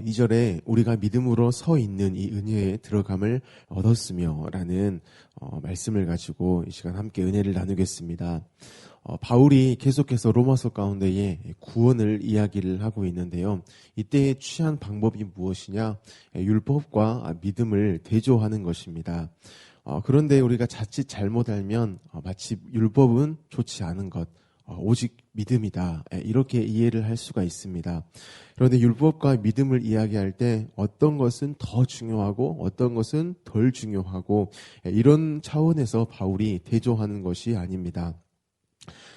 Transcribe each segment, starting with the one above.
2절에 우리가 믿음으로 서 있는 이 은혜에 들어감을 얻었으며 라는 말씀을 가지고 이 시간 함께 은혜를 나누겠습니다. 바울이 계속해서 로마서 가운데에 구원을 이야기를 하고 있는데요. 이때 취한 방법이 무엇이냐? 율법과 믿음을 대조하는 것입니다. 그런데 우리가 자칫 잘못 알면 마치 율법은 좋지 않은 것, 오직 믿음이다, 이렇게 이해를 할 수가 있습니다. 그런데 율법과 믿음을 이야기할 때 어떤 것은 더 중요하고 어떤 것은 덜 중요하고 이런 차원에서 바울이 대조하는 것이 아닙니다.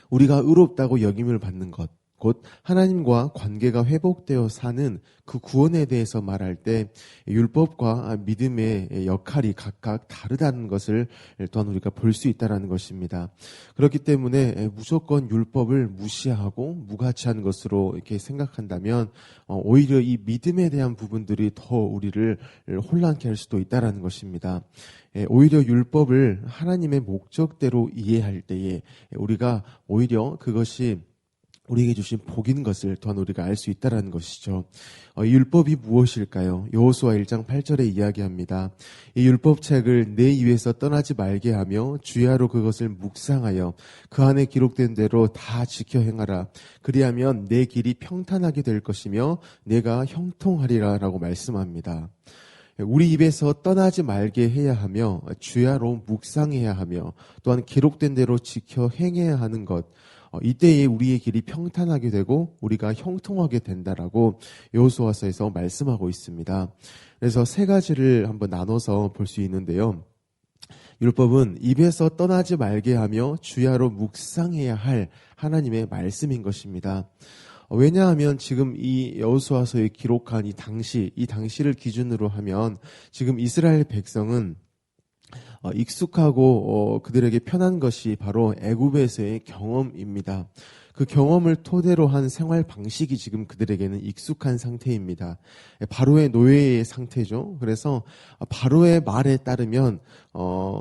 우리가 의롭다고 여김을 받는 것, 곧 하나님과 관계가 회복되어 사는 그 구원에 대해서 말할 때 율법과 믿음의 역할이 각각 다르다는 것을 또한 우리가 볼 수 있다는 것입니다. 그렇기 때문에 무조건 율법을 무시하고 무가치한 것으로 이렇게 생각한다면 오히려 이 믿음에 대한 부분들이 더 우리를 혼란케 할 수도 있다는 것입니다. 오히려 율법을 하나님의 목적대로 이해할 때에 우리가 오히려 그것이 우리에게 주신 복인 것을 또한 우리가 알 수 있다는 것이죠. 이 율법이 무엇일까요? 여호수아 1장 8절에 이야기합니다. 이 율법책을 내 입에서 떠나지 말게 하며 주야로 그것을 묵상하여 그 안에 기록된 대로 다 지켜 행하라. 그리하면 내 길이 평탄하게 될 것이며 내가 형통하리라 라고 말씀합니다. 우리 입에서 떠나지 말게 해야 하며 주야로 묵상해야 하며 또한 기록된 대로 지켜 행해야 하는 것, 이때에 우리의 길이 평탄하게 되고 우리가 형통하게 된다라고 여호수아서에서 말씀하고 있습니다. 그래서 세 가지를 한번 나눠서 볼 수 있는데요. 율법은 입에서 떠나지 말게 하며 주야로 묵상해야 할 하나님의 말씀인 것입니다. 왜냐하면 지금 이 여호수아서에 기록한 이 당시를 기준으로 하면 지금 이스라엘 백성은 익숙하고 그들에게 편한 것이 바로 애굽에서의 경험입니다. 그 경험을 토대로 한 생활 방식이 지금 그들에게는 익숙한 상태입니다. 바로의 노예의 상태죠. 그래서 바로의 말에 따르면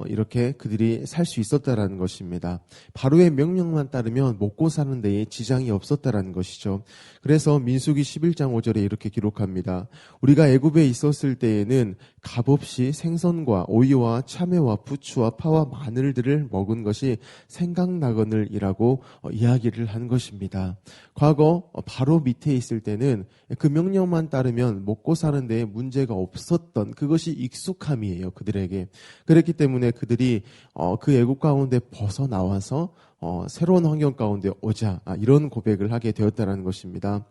이렇게 그들이 살 수 있었다라는 것입니다. 바로의 명령만 따르면 먹고 사는 데에 지장이 없었다라는 것이죠. 그래서 민수기 11장 5절에 이렇게 기록합니다. 우리가 애굽에 있었을 때에는 값없이 생선과 오이와 참외와 부추와 파와 마늘들을 먹은 것이 생각나거늘이라고 이야기를 한 것입니다. 과거 바로 밑에 있을 때는 그 명령만 따르면 먹고 사는 데에 문제가 없었던 그것이 익숙함이에요. 그들에게. 그렇기 때문에 그들이 그 애국 가운데 벗어나와서 새로운 환경 가운데 오자, 이런 고백을 하게 되었다는 것입니다.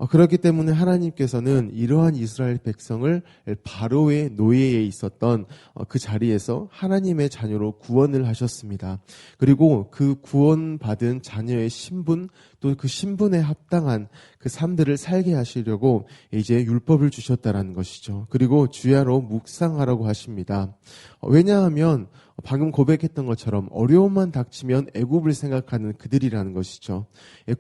그렇기 때문에 하나님께서는 이러한 이스라엘 백성을 바로의 노예에 있었던 그 자리에서 하나님의 자녀로 구원을 하셨습니다. 그리고 그 구원받은 자녀의 신분, 또 그 신분에 합당한 그 삶들을 살게 하시려고 이제 율법을 주셨다는 것이죠. 그리고 주야로 묵상하라고 하십니다. 왜냐하면 방금 고백했던 것처럼 어려움만 닥치면 애굽을 생각하는 그들이라는 것이죠.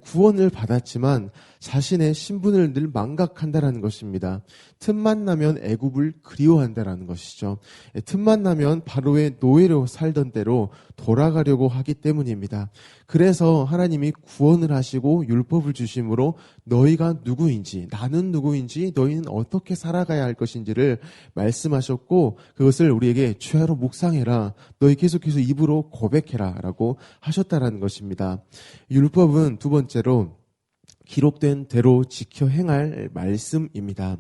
구원을 받았지만 자신의 신분을 늘 망각한다라는 것입니다. 틈만 나면 애굽을 그리워한다라는 것이죠. 틈만 나면 바로의 노예로 살던 때로 돌아가려고 하기 때문입니다. 그래서 하나님이 구원을 하시고 율법을 주심으로 너희가 누구인지, 나는 누구인지, 너희는 어떻게 살아가야 할 것인지를 말씀하셨고 그것을 우리에게 주야로 묵상해라. 너희 계속해서 입으로 고백해라 라고 하셨다라는 것입니다. 율법은 두 번째로 기록된 대로 지켜 행할 말씀입니다.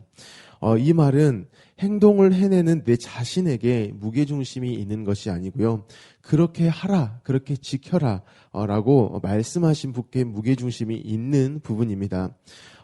이 말은 행동을 해내는 내 자신에게 무게중심이 있는 것이 아니고요. 그렇게 하라, 그렇게 지켜라 라고 말씀하신 분께 무게중심이 있는 부분입니다.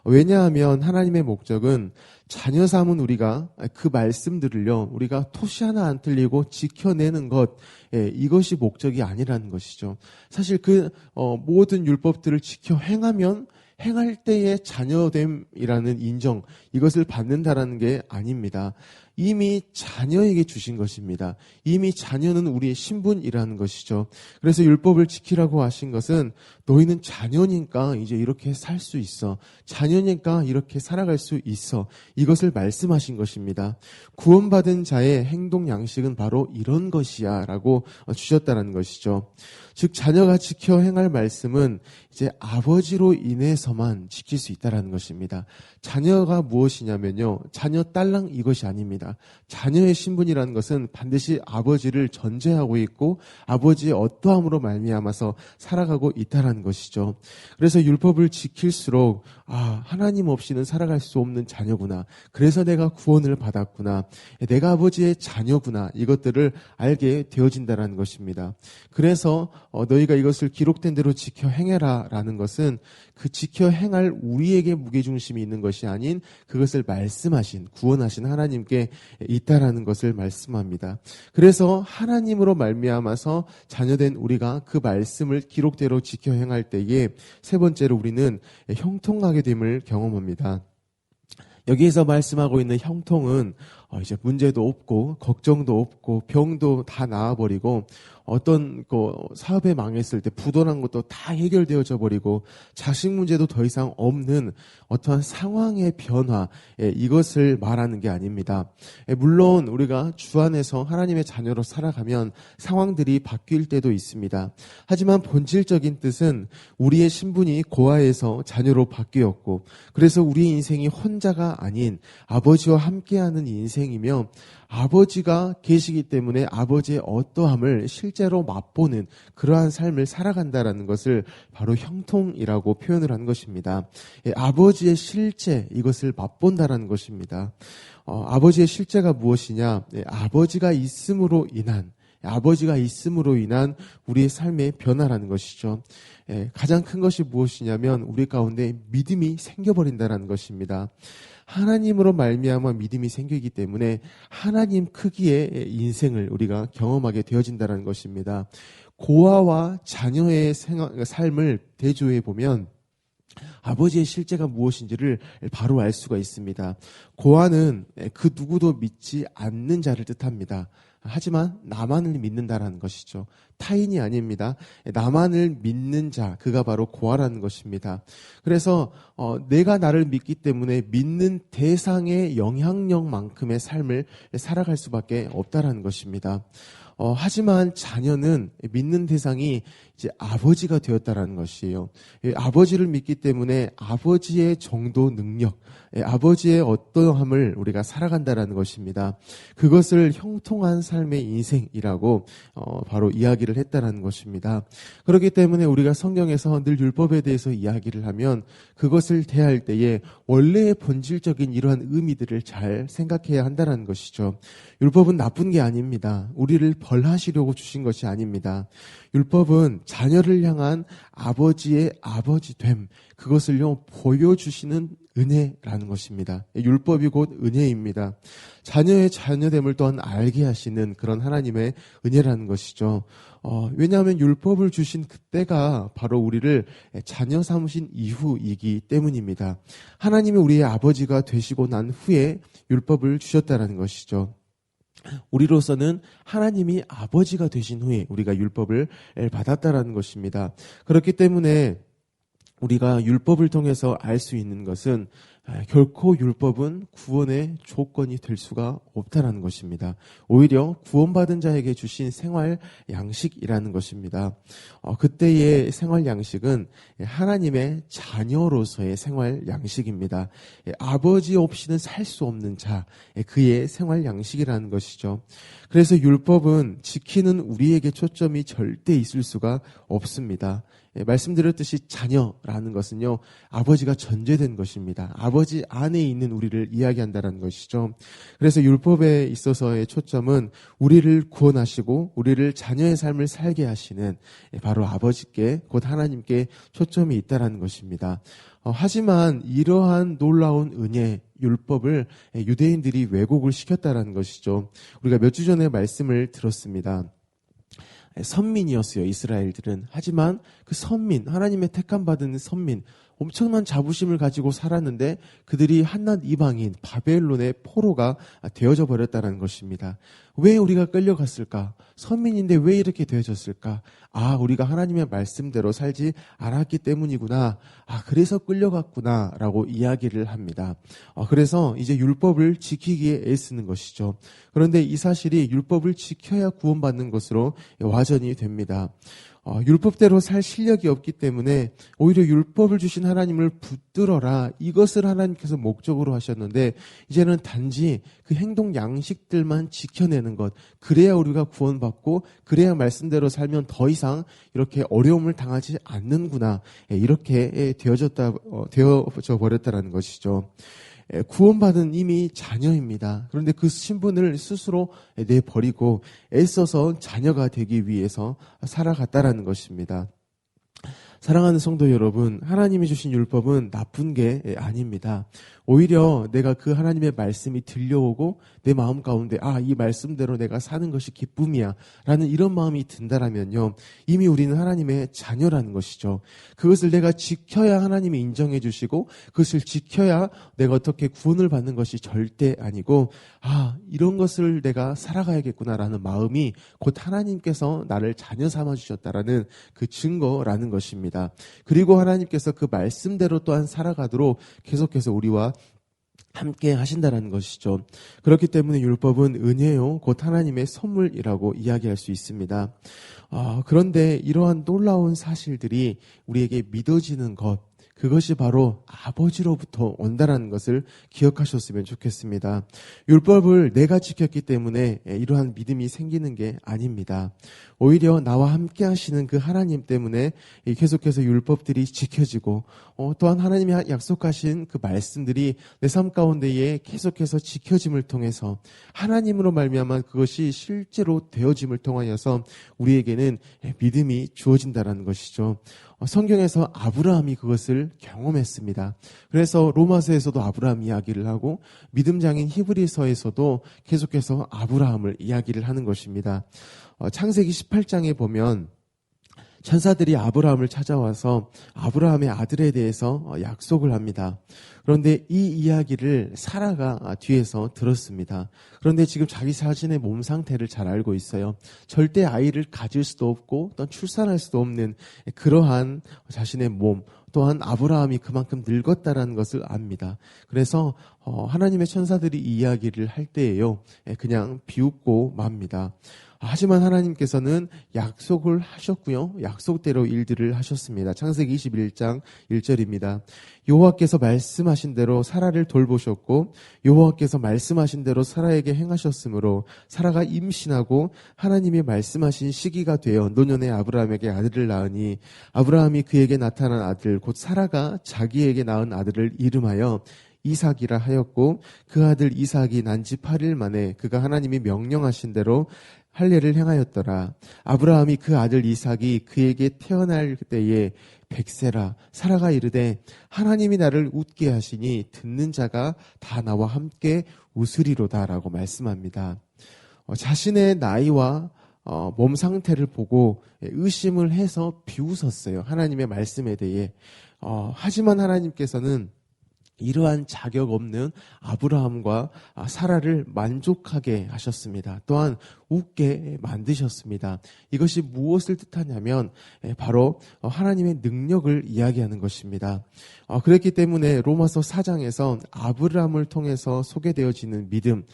왜냐하면 하나님의 목적은 자녀 삼은 우리가 그 말씀들을요, 우리가 토시 하나 안 틀리고 지켜내는 것, 이것이 목적이 아니라는 것이죠. 사실 그 모든 율법들을 지켜 행하면 행할 때의 자녀됨이라는 인정, 이것을 받는다라는 게 아닙니다. 이미 자녀에게 주신 것입니다. 이미 자녀는 우리의 신분이라는 것이죠. 그래서 율법을 지키라고 하신 것은 너희는 자녀니까 이제 이렇게 살 수 있어. 자녀니까 이렇게 살아갈 수 있어. 이것을 말씀하신 것입니다. 구원받은 자의 행동 양식은 바로 이런 것이야 라고 주셨다는 것이죠. 즉 자녀가 지켜 행할 말씀은 이제 아버지로 인해서만 지킬 수 있다는 것입니다. 자녀가 무엇이냐면요. 자녀 딸랑 이것이 아닙니다. 자녀의 신분이라는 것은 반드시 아버지를 전제하고 있고 아버지의 어떠함으로 말미암아서 살아가고 있다는 것이죠. 그래서 율법을 지킬수록 하나님 없이는 살아갈 수 없는 자녀구나. 그래서 내가 구원을 받았구나. 내가 아버지의 자녀구나. 이것들을 알게 되어진다는 것입니다. 그래서 너희가 이것을 기록된 대로 지켜 행해라 라는 것은 그 지켜 행할 우리에게 무게중심이 있는 것이 아닌 그것을 말씀하신 구원하신 하나님께 있다라는 것을 말씀합니다. 그래서 하나님으로 말미암아서 자녀된 우리가 그 말씀을 기록대로 지켜 행할 때에 세 번째로 우리는 형통하게 됨을 경험합니다. 여기에서 말씀하고 있는 형통은 이제 문제도 없고 걱정도 없고 병도 다 나아버리고 어떤 사업에 망했을 때 부도난 것도 다 해결되어져 버리고 자식 문제도 더 이상 없는 어떠한 상황의 변화, 이것을 말하는 게 아닙니다. 물론 우리가 주 안에서 하나님의 자녀로 살아가면 상황들이 바뀔 때도 있습니다. 하지만 본질적인 뜻은 우리의 신분이 고아에서 자녀로 바뀌었고 그래서 우리의 인생이 혼자가 아닌 아버지와 함께하는 인생이며 아버지가 계시기 때문에 아버지의 어떠함을 실제로 맛보는 그러한 삶을 살아간다라는 것을 바로 형통이라고 표현을 한 것입니다. 아버지의 실제 이것을 맛본다라는 것입니다. 아버지의 실제가 무엇이냐? 아버지가 있음으로 인한 우리의 삶의 변화라는 것이죠. 가장 큰 것이 무엇이냐면 우리 가운데 믿음이 생겨버린다는 것입니다. 하나님으로 말미암아 믿음이 생기기 때문에 하나님 크기의 인생을 우리가 경험하게 되어진다는 것입니다. 고아와 자녀의 삶을 대조해 보면 아버지의 실제가 무엇인지를 바로 알 수가 있습니다. 고아는 그 누구도 믿지 않는 자를 뜻합니다. 하지만 나만을 믿는다라는 것이죠. 타인이 아닙니다. 나만을 믿는 자, 그가 바로 고아라는 것입니다. 그래서 내가 나를 믿기 때문에 믿는 대상의 영향력만큼의 삶을 살아갈 수밖에 없다라는 것입니다. 하지만 자녀는 믿는 대상이 이제 아버지가 되었다라는 것이에요. 아버지를 믿기 때문에 아버지의 정도 능력, 아버지의 어떠함을 우리가 살아간다라는 것입니다. 그것을 형통한 삶의 인생이라고 바로 이야기를 했다라는 것입니다. 그렇기 때문에 우리가 성경에서 늘 율법에 대해서 이야기를 하면 그것을 대할 때에 원래의 본질적인 이러한 의미들을 잘 생각해야 한다는 것이죠. 율법은 나쁜 게 아닙니다. 우리를 벌하시려고 주신 것이 아닙니다. 율법은 자녀를 향한 아버지의 아버지됨, 그것을요 보여주시는 은혜라는 것입니다. 율법이 곧 은혜입니다. 자녀의 자녀됨을 또한 알게 하시는 그런 하나님의 은혜라는 것이죠. 왜냐하면 율법을 주신 그때가 바로 우리를 자녀 삼으신 이후이기 때문입니다. 하나님이 우리의 아버지가 되시고 난 후에 율법을 주셨다는 것이죠. 우리로서는 하나님이 아버지가 되신 후에 우리가 율법을 받았다라는 것입니다. 그렇기 때문에 우리가 율법을 통해서 알 수 있는 것은 결코 율법은 구원의 조건이 될 수가 없다는 것입니다. 오히려 구원받은 자에게 주신 생활 양식이라는 것입니다. 그때의 생활 양식은 하나님의 자녀로서의 생활 양식입니다. 아버지 없이는 살 수 없는 자, 그의 생활 양식이라는 것이죠. 그래서 율법은 지키는 우리에게 초점이 절대 있을 수가 없습니다. 말씀드렸듯이 자녀라는 것은요, 아버지가 전제된 것입니다. 아버지 안에 있는 우리를 이야기한다는 것이죠. 그래서 율법에 있어서의 초점은 우리를 구원하시고 우리를 자녀의 삶을 살게 하시는 바로 아버지께, 곧 하나님께 초점이 있다는 것입니다. 하지만 이러한 놀라운 은혜, 율법을 유대인들이 왜곡을 시켰다는 것이죠. 우리가 몇 주 전에 말씀을 들었습니다. 선민이었어요, 이스라엘들은. 하지만 그 선민, 하나님의 택함 받은 선민, 엄청난 자부심을 가지고 살았는데 그들이 한낱 이방인 바벨론의 포로가 되어져 버렸다는 것입니다. 왜 우리가 끌려갔을까? 선민인데 왜 이렇게 되어졌을까? 우리가 하나님의 말씀대로 살지 않았기 때문이구나. 그래서 끌려갔구나 라고 이야기를 합니다. 그래서 이제 율법을 지키기에 애쓰는 것이죠. 그런데 이 사실이 율법을 지켜야 구원받는 것으로 와전이 됩니다. 율법대로 살 실력이 없기 때문에 오히려 율법을 주신 하나님을 붙들어라, 이것을 하나님께서 목적으로 하셨는데 이제는 단지 그 행동 양식들만 지켜내는 것, 그래야 우리가 구원받고 그래야 말씀대로 살면 더 이상 이렇게 어려움을 당하지 않는구나, 이렇게 되어져 버렸다는 것이죠. 구원받은 이미 자녀입니다. 그런데 그 신분을 스스로 내버리고 애써서 자녀가 되기 위해서 살아갔다라는 것입니다. 사랑하는 성도 여러분, 하나님이 주신 율법은 나쁜 게 아닙니다. 오히려 내가 그 하나님의 말씀이 들려오고 내 마음 가운데 이 말씀대로 내가 사는 것이 기쁨이야 라는 이런 마음이 든다라면요, 이미 우리는 하나님의 자녀라는 것이죠. 그것을 내가 지켜야 하나님이 인정해 주시고 그것을 지켜야 내가 어떻게 구원을 받는 것이 절대 아니고 이런 것을 내가 살아가야겠구나라는 마음이 곧 하나님께서 나를 자녀 삼아 주셨다라는 그 증거라는 것입니다. 그리고 하나님께서 그 말씀대로 또한 살아가도록 계속해서 우리와 함께 하신다라는 것이죠. 그렇기 때문에 율법은 은혜요, 곧 하나님의 선물이라고 이야기할 수 있습니다. 그런데 이러한 놀라운 사실들이 우리에게 믿어지는 것, 그것이 바로 아버지로부터 온다라는 것을 기억하셨으면 좋겠습니다. 율법을 내가 지켰기 때문에 이러한 믿음이 생기는 게 아닙니다. 오히려 나와 함께 하시는 그 하나님 때문에 계속해서 율법들이 지켜지고 또한 하나님이 약속하신 그 말씀들이 내 삶 가운데에 계속해서 지켜짐을 통해서 하나님으로 말미암아 그것이 실제로 되어짐을 통하여서 우리에게는 믿음이 주어진다는 것이죠. 성경에서 아브라함이 그것을 경험했습니다. 그래서 로마서에서도 아브라함 이야기를 하고 믿음장인 히브리서에서도 계속해서 아브라함을 이야기를 하는 것입니다. 창세기 18장에 보면 천사들이 아브라함을 찾아와서 아브라함의 아들에 대해서 약속을 합니다. 그런데 이 이야기를 사라가 뒤에서 들었습니다. 그런데 지금 자기 자신의 몸 상태를 잘 알고 있어요. 절대 아이를 가질 수도 없고 또 출산할 수도 없는 그러한 자신의 몸, 또한 아브라함이 그만큼 늙었다라는 것을 압니다. 그래서 하나님의 천사들이 이 이야기를 할 때에요, 그냥 비웃고 맙니다. 하지만 하나님께서는 약속을 하셨고요, 약속대로 일들을 하셨습니다. 창세기 21장 1절입니다. 여호와께서 말씀하신 대로 사라를 돌보셨고 여호와께서 말씀하신 대로 사라에게 행하셨으므로 사라가 임신하고 하나님이 말씀하신 시기가 되어 노년의 아브라함에게 아들을 낳으니 아브라함이 그에게 나타난 아들 곧 사라가 자기에게 낳은 아들을 이름하여 이삭이라 하였고 그 아들 이삭이 난 지 8일 만에 그가 하나님이 명령하신 대로 할례를 행하였더라. 아브라함이 그 아들 이삭이 그에게 태어날 때에 백세라 사라가 이르되 하나님이 나를 웃게 하시니 듣는 자가 다 나와 함께 웃으리로다라고 말씀합니다. 자신의 나이와 몸 상태를 보고 의심을 해서 비웃었어요. 하나님의 말씀에 대해. 하지만 하나님께서는 이러한 자격 없는 아브라함과 사라를 만족하게 하셨습니다. 또한 웃게 만드셨습니다. 이것이 무엇을 뜻하냐면 바로 하나님의 능력을 이야기하는 것입니다. 그렇기 때문에 로마서 4장에서 아브라함을 통해서 소개되어지는 믿음,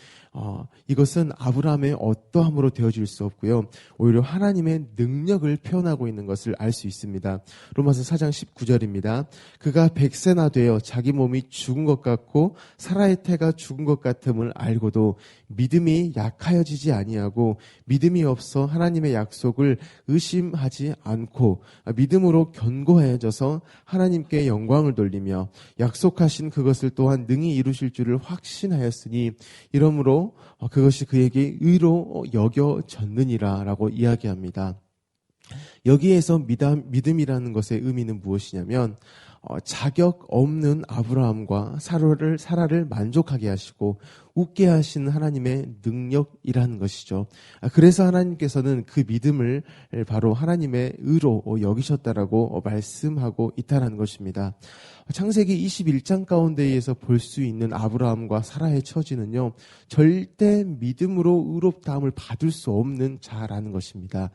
이것은 아브라함의 어떠함으로 되어질 수 없고요, 오히려 하나님의 능력을 표현하고 있는 것을 알 수 있습니다. 로마서 4장 19절입니다. 그가 100세나 되어 자기 몸이 죽은 것 같고 사라의 태가 죽은 것 같음을 알고도 믿음이 약하여지지 아니하고 믿음이 없어 하나님의 약속을 의심하지 않고 믿음으로 견고해져서 하나님께 영광을 돌리며 약속하신 그것을 또한 능히 이루실 줄을 확신하였으니 이러므로 그것이 그에게 의로 여겨졌느니라 라고 이야기합니다. 여기에서 믿음이라는 것의 의미는 무엇이냐면 자격 없는 아브라함과 사라를 만족하게 하시고 웃게 하신 하나님의 능력이라는 것이죠. 그래서 하나님께서는 그 믿음을 바로 하나님의 의로 여기셨다라고 말씀하고 있다는 것입니다. 창세기 21장 가운데에서 볼 수 있는 아브라함과 사라의 처지는요, 절대 믿음으로 의롭다함을 받을 수 없는 자라는 것입니다.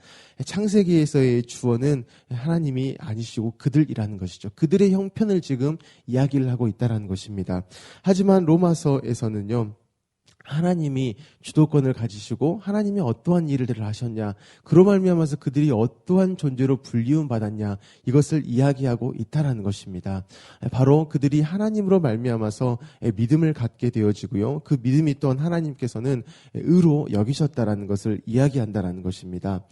창세기에서의 주어는 하나님이 아니시고 그들이라는 것이죠. 그들의 형편을 지금 이야기를 하고 있다는 것입니다. 하지만 로마서에서는요, 하나님이 주도권을 가지시고 하나님이 어떠한 일을 하셨냐, 그로 말미암아서 그들이 어떠한 존재로 불리움 받았냐, 이것을 이야기하고 있다라는 것입니다. 바로 그들이 하나님으로 말미암아서 믿음을 갖게 되어지고요, 그 믿음이 또한 하나님께서는 의로 여기셨다라는 것을 이야기한다라는 것입니다.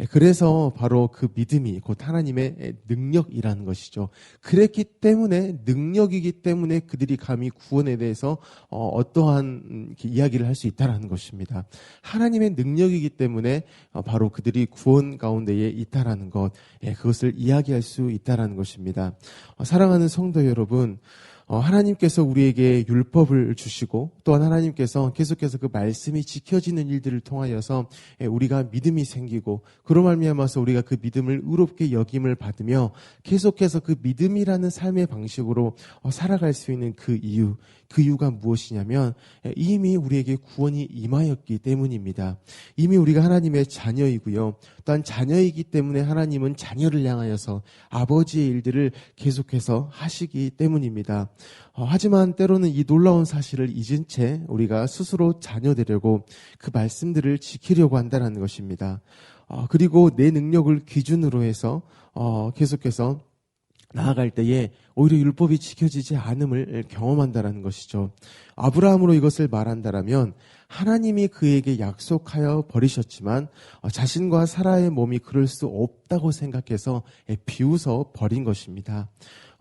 그래서 바로 그 믿음이 곧 하나님의 능력이라는 것이죠. 그랬기 때문에, 능력이기 때문에 그들이 감히 구원에 대해서 어떠한 이야기를 할 수 있다라는 것입니다. 하나님의 능력이기 때문에 바로 그들이 구원 가운데에 있다라는 것, 그것을 이야기할 수 있다라는 것입니다. 사랑하는 성도 여러분, 하나님께서 우리에게 율법을 주시고 또한 하나님께서 계속해서 그 말씀이 지켜지는 일들을 통하여서 우리가 믿음이 생기고 그로 말미암아서 우리가 그 믿음을 의롭게 여김을 받으며 계속해서 그 믿음이라는 삶의 방식으로 살아갈 수 있는 그 이유가 무엇이냐면 이미 우리에게 구원이 임하였기 때문입니다. 이미 우리가 하나님의 자녀이고요, 또한 자녀이기 때문에 하나님은 자녀를 향하여서 아버지의 일들을 계속해서 하시기 때문입니다. 하지만 때로는 이 놀라운 사실을 잊은 채 우리가 스스로 자녀 되려고 그 말씀들을 지키려고 한다는 것입니다. 그리고 내 능력을 기준으로 해서 계속해서 나아갈 때에 오히려 율법이 지켜지지 않음을 경험한다는 것이죠. 아브라함으로 이것을 말한다라면 하나님이 그에게 약속하여 버리셨지만 자신과 사라의 몸이 그럴 수 없다고 생각해서 비웃어 버린 것입니다.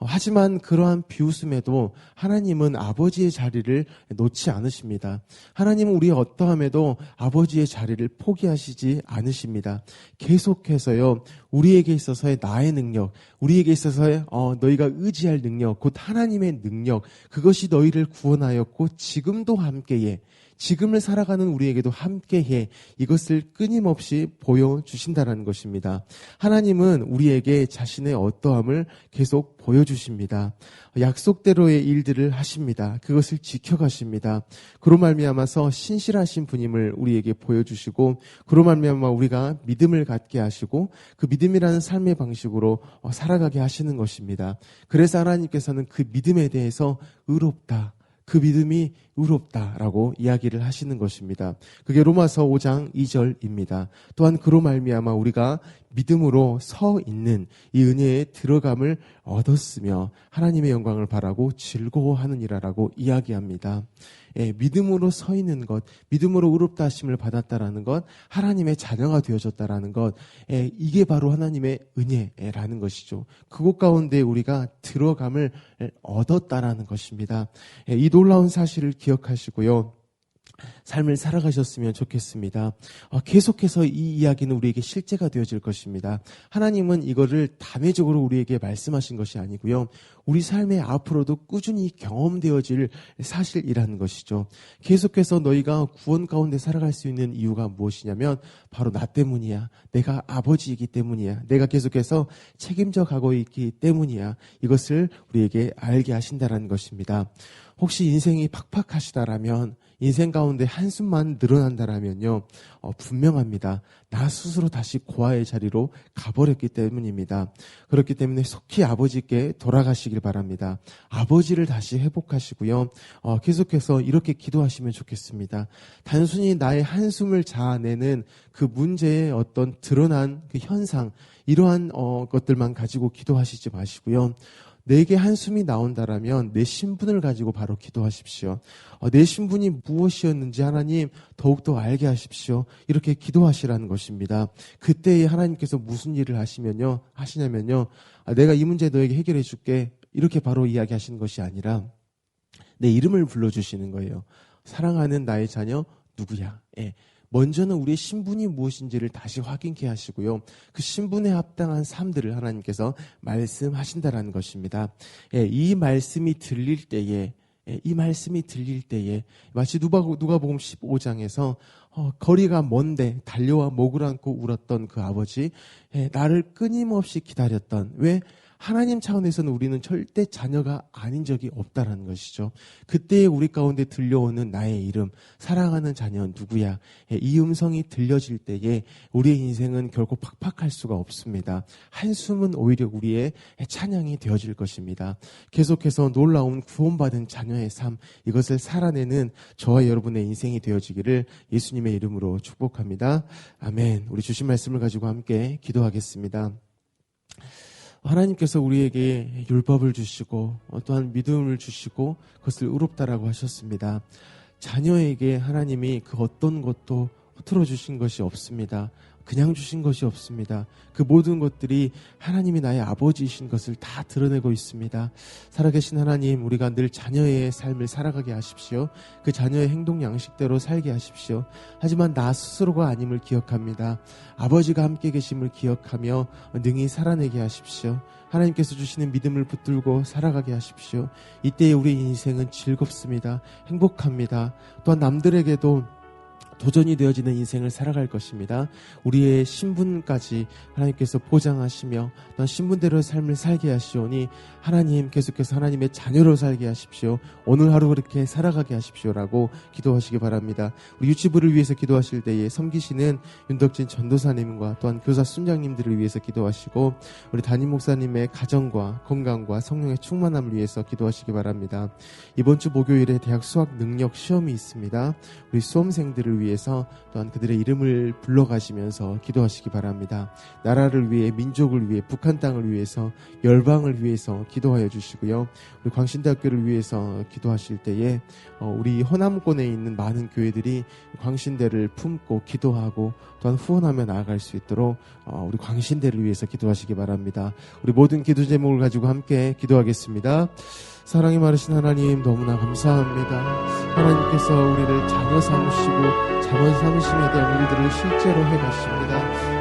하지만 그러한 비웃음에도 하나님은 아버지의 자리를 놓지 않으십니다. 하나님은 우리의 어떠함에도 아버지의 자리를 포기하시지 않으십니다. 계속해서요, 우리에게 있어서의 나의 능력, 우리에게 있어서의 너희가 의지할 능력, 곧 하나님의 능력, 그것이 너희를 구원하였고 지금도 함께해, 지금을 살아가는 우리에게도 함께해, 이것을 끊임없이 보여주신다는 것입니다. 하나님은 우리에게 자신의 어떠함을 계속 보여주십니다. 약속대로의 일들을 하십니다. 그것을 지켜가십니다. 그로 말미암아서 신실하신 분임을 우리에게 보여주시고 그로 말미암아 우리가 믿음을 갖게 하시고 그 믿음이라는 삶의 방식으로 살아가게 하시는 것입니다. 그래서 하나님께서는 그 믿음에 대해서 의롭다, 그 믿음이 의롭다라고 이야기를 하시는 것입니다. 그게 로마서 5장 2절입니다. 또한 그로 말미암아 우리가 믿음으로 서 있는 이 은혜에 들어감을 얻었으며 하나님의 영광을 바라고 즐거워하느니라라고 이야기합니다. 믿음으로 서 있는 것, 믿음으로 의롭다 하심을 받았다라는 것, 하나님의 자녀가 되어졌다라는 것, 이게 바로 하나님의 은혜라는 것이죠. 그곳 가운데 우리가 들어감을 얻었다라는 것입니다. 이 놀라운 사실을 기억하시고요, 삶을 살아가셨으면 좋겠습니다. 계속해서 이 이야기는 우리에게 실제가 되어질 것입니다. 하나님은 이거를 단회적으로 우리에게 말씀하신 것이 아니고요, 우리 삶의 앞으로도 꾸준히 경험되어질 사실이라는 것이죠. 계속해서 너희가 구원 가운데 살아갈 수 있는 이유가 무엇이냐면 바로 나 때문이야. 내가 아버지이기 때문이야. 내가 계속해서 책임져 가고 있기 때문이야. 이것을 우리에게 알게 하신다는 것입니다. 혹시 인생이 팍팍하시다라면, 인생 가운데 한숨만 늘어난다라면요, 분명합니다. 나 스스로 다시 고아의 자리로 가버렸기 때문입니다. 그렇기 때문에 속히 아버지께 돌아가시길 바랍니다. 아버지를 다시 회복하시고요, 계속해서 이렇게 기도하시면 좋겠습니다. 단순히 나의 한숨을 자아내는 그 문제의 어떤 드러난 그 현상, 이러한 것들만 가지고 기도하시지 마시고요, 내게 한숨이 나온다라면 내 신분을 가지고 바로 기도하십시오. 내 신분이 무엇이었는지 하나님 더욱더 알게 하십시오. 이렇게 기도하시라는 것입니다. 그때에 하나님께서 무슨 일을 하시냐면요, 내가 이 문제 너에게 해결해 줄게, 이렇게 바로 이야기하시는 것이 아니라 내 이름을 불러주시는 거예요. 사랑하는 나의 자녀 누구야? 먼저는 우리의 신분이 무엇인지를 다시 확인케 하시고요. 그 신분에 합당한 삶들을 하나님께서 말씀하신다라는 것입니다. 이 말씀이 들릴 때에 마치 누가복음 15장에서 거리가 먼데 달려와 목을 안고 울었던 그 아버지, 나를 끊임없이 기다렸던, 왜? 하나님 차원에서는 우리는 절대 자녀가 아닌 적이 없다라는 것이죠. 그때에 우리 가운데 들려오는 나의 이름, 사랑하는 자녀 누구야? 이 음성이 들려질 때에 우리의 인생은 결코 팍팍할 수가 없습니다. 한숨은 오히려 우리의 찬양이 되어질 것입니다. 계속해서 놀라운 구원받은 자녀의 삶, 이것을 살아내는 저와 여러분의 인생이 되어지기를 예수님의 이름으로 축복합니다. 아멘. 우리 주신 말씀을 가지고 함께 기도하겠습니다. 하나님께서 우리에게 율법을 주시고 또한 믿음을 주시고 그것을 의롭다라고 하셨습니다. 자녀에게 하나님이 그 어떤 것도 허투루 주신 것이 없습니다. 그냥 주신 것이 없습니다. 그 모든 것들이 하나님이 나의 아버지이신 것을 다 드러내고 있습니다. 살아계신 하나님, 우리가 늘 자녀의 삶을 살아가게 하십시오. 그 자녀의 행동 양식대로 살게 하십시오. 하지만 나 스스로가 아님을 기억합니다. 아버지가 함께 계심을 기억하며 능히 살아내게 하십시오. 하나님께서 주시는 믿음을 붙들고 살아가게 하십시오. 이때의 우리 인생은 즐겁습니다. 행복합니다. 또한 남들에게도 도전이 되어지는 인생을 살아갈 것입니다. 우리의 신분까지 하나님께서 보장하시며 또한 신분대로의 삶을 살게 하시오니 하나님 계속해서 하나님의 자녀로 살게 하십시오. 오늘 하루 그렇게 살아가게 하십시오라고 기도하시기 바랍니다. 우리 유치부를 위해서 기도하실 때에 섬기시는 윤덕진 전도사님과 또한 교사 순장님들을 위해서 기도하시고 우리 담임 목사님의 가정과 건강과 성령의 충만함을 위해서 기도하시기 바랍니다. 이번 주 목요일에 대학 수학 능력 시험이 있습니다. 우리 수험생들을 위해서 또한 그들의 이름을 불러가시면서 기도하시기 바랍니다. 나라를 위해, 민족을 위해, 북한 땅을 위해서, 열방을 위해서 기도하여 주시고요. 우리 광신대학교를 위해서 기도하실 때에 우리 호남권에 있는 많은 교회들이 광신대를 품고 기도하고 또한 후원하며 나아갈 수 있도록 우리 광신대를 위해서 기도하시기 바랍니다. 우리 모든 기도 제목을 가지고 함께 기도하겠습니다. 사랑이 많으신 하나님, 너무나 감사합니다. 하나님께서 우리를 자녀 삼으시고 자녀 삼으심에 대한 일들을 실제로 해가십니다.